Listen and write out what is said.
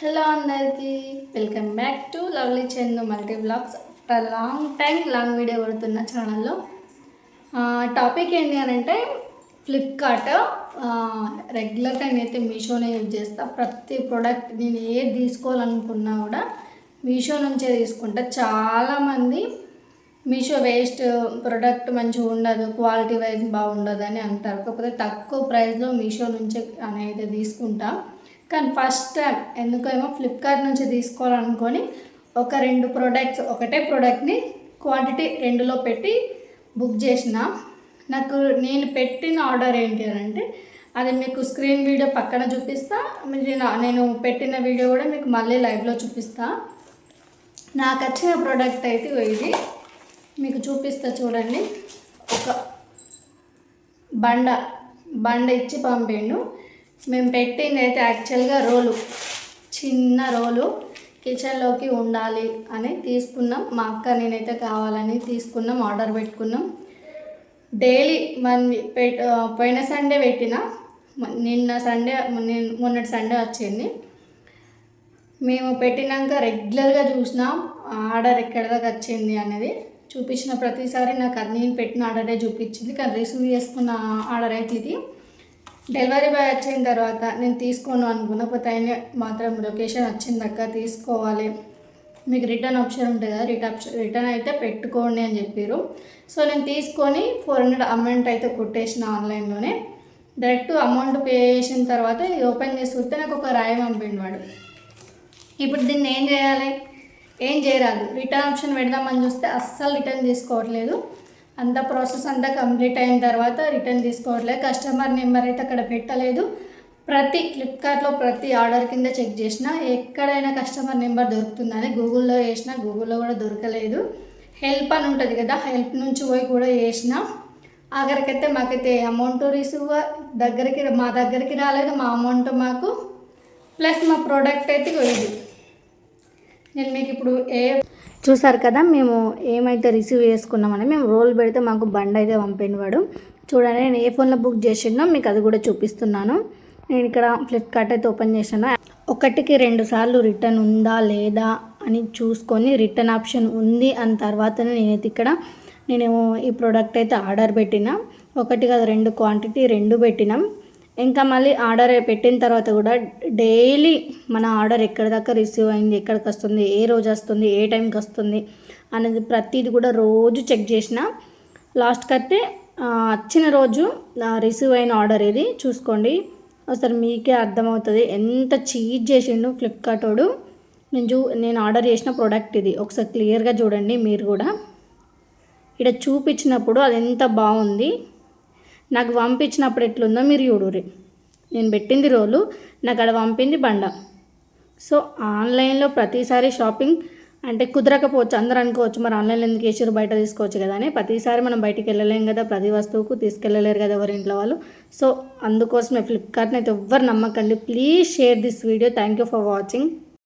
Hello అందరికీ welcome back to lovely Chandu multi blogs. After long video పడుతున్న ఛానల్లో topic ఏంటి అని అంటే ఫ్లిప్కార్ట్. రెగ్యులర్గా నేనైతే మీషోనే యూజ్ చేస్తా. ప్రతి ప్రోడక్ట్ నేను ఏది తీసుకోవాలనుకున్నా కూడా మీషో నుంచే తీసుకుంటా. చాలామంది మీషో వేస్ట్, ప్రోడక్ట్ మంచిగా ఉండదు, క్వాలిటీ వైజ్ బాగుండదు అని అంటారు. కాకపోతే తక్కువ ప్రైస్లో మీషో నుంచే అనేది తీసుకుంటా. కానీ ఫస్ట్ టైం ఎందుకేమో ఫ్లిప్కార్ట్ నుంచి తీసుకోవాలనుకొని ఒకటే ప్రోడక్ట్ని క్వాంటిటీ 2లో పెట్టి బుక్ చేసిన. నేను పెట్టిన ఆర్డర్ ఏంటి అని అంటే అది మీకు స్క్రీన్ వీడియో పక్కన చూపిస్తా. నేను పెట్టిన వీడియో కూడా మీకు మళ్ళీ లైవ్లో చూపిస్తా. నాకు వచ్చిన ప్రోడక్ట్ అయితే ఇది మీకు చూపిస్తా చూడండి. ఒక బండ ఇచ్చి పంపిండు. మేము పెట్టింది అయితే యాక్చువల్గా చిన్న రోలు కిచెన్లోకి ఉండాలి అని తీసుకున్నాం. మా అక్క నేనైతే కావాలని తీసుకున్నాం, ఆర్డర్ పెట్టుకున్నాం. డైలీ పోయిన సండే పెట్టిన, మొన్నటి సండే వచ్చింది. మేము పెట్టినాక రెగ్యులర్గా చూసినాం ఆర్డర్ ఎక్కడి దాకా వచ్చింది అనేది. చూపించిన ప్రతిసారి నాకు నేను పెట్టిన ఆర్డరే చూపించింది, కానీ రిసీవ్ చేసుకున్న ఆర్డర్ అయితే ఇది. డెలివరీ బాయ్ వచ్చిన తర్వాత నేను తీసుకోను అనుకున్నా, పోతే ఆయన మాత్రం లొకేషన్ వచ్చిందాక తీసుకోవాలి, మీకు రిటర్న్ ఆప్షన్ ఉంటుంది కదా, రిటర్న్ అయితే పెట్టుకోండి అని చెప్పారు. సో నేను తీసుకొని 400 అమౌంట్ అయితే కొట్టేసిన ఆన్లైన్లోనే. డైరెక్ట్ అమౌంట్ పే చేసిన తర్వాత ఇది ఓపెన్ చేసి చూస్తే నాకు ఒక రాయి పంపిండు వాడు. ఇప్పుడు దీన్ని ఏం చేయాలి? ఏం చేయరాదు. రిటర్న్ ఆప్షన్ పెడదామని చూస్తే అస్సలు రిటర్న్ తీసుకోవట్లేదు. అంత ప్రాసెస్ అంతా కంప్లీట్ అయిన తర్వాత రిటర్న్ తీసుకోవట్లేదు. కస్టమర్ నెంబర్ అయితే అక్కడ పెట్టలేదు. ఫ్లిప్కార్ట్లో ప్రతి ఆర్డర్ కింద చెక్ చేసిన ఎక్కడైనా కస్టమర్ నెంబర్ దొరుకుతుందని గూగుల్లో చేసిన, గూగుల్లో కూడా దొరకలేదు. హెల్ప్ అని ఉంటుంది కదా, హెల్ప్ నుంచి పోయి కూడా చేసిన. ఆఖరికైతే మాకైతే అమౌంట్ రిసీవ్ మా దగ్గరికి రాలేదు. మా అమౌంట్ మాకు ప్లస్ మా ప్రోడక్ట్ అయితే ఇది. నేను మీకు ఇప్పుడు చూసారు కదా, మేము ఏమైతే రిసీవ్ చేసుకున్నామని. మేము రోల్ పెడితే మాకు బండి అయితే పంపినవాడు. చూడండి, నేను ఏ ఫోన్లో బుక్ చేసినో మీకు అది కూడా చూపిస్తున్నాను. నేను ఇక్కడ ఫ్లిప్కార్ట్ అయితే ఓపెన్ చేశాను. 1కి 2 సార్లు రిటర్న్ ఉందా లేదా అని చూసుకొని రిటర్న్ ఆప్షన్ ఉంది అని తర్వాతనే నేను ఈ ప్రోడక్ట్ అయితే ఆర్డర్ పెట్టిన. 1 కాదు 2 క్వాంటిటీ 2 పెట్టినాం. ఇంకా మళ్ళీ ఆర్డర్ పెట్టిన తర్వాత కూడా డైలీ మన ఆర్డర్ ఎక్కడి దాకా రిసీవ్ అయింది, ఎక్కడికి వస్తుంది, ఏ రోజు వస్తుంది, ఏ టైంకి వస్తుంది అనేది ప్రతిది కూడా రోజు చెక్ చేసిన. లాస్ట్కి అయితే వచ్చిన రోజు రిసీవ్ అయిన ఆర్డర్ ఇది చూసుకోండి. ఒకసారి మీకే అర్థమవుతుంది ఎంత చీట్ చేసిండు ఫ్లిప్కార్ట్ వాడు. నేను ఆర్డర్ చేసిన ప్రోడక్ట్ ఇది. ఒకసారి క్లియర్గా చూడండి మీరు కూడా. ఇక్కడ చూపించినప్పుడు అది ఎంత బాగుంది, నాకు పంపించినప్పుడు ఎట్లుందో మీరు చూడుర్రి. నేను పెట్టింది రోలు, నాకు అక్కడ పంపింది బండ. సో ఆన్లైన్లో ప్రతిసారి షాపింగ్ అంటే కుదరకపోవచ్చు. అందరూ అనుకోవచ్చు మరి ఆన్లైన్లో ఎందుకు వేసారు, బయట తీసుకోవచ్చు కదా అని. ప్రతిసారి మనం బయటికి వెళ్ళలేం కదా, ప్రతి వస్తువుకు తీసుకెళ్ళలేరు కదా ఎవరి ఇంట్లో వాళ్ళు. సో అందుకోసమే ఫ్లిప్కార్ట్ని అయితే ఎవ్వరు నమ్మకండి. Please share this video. Thank you for watching.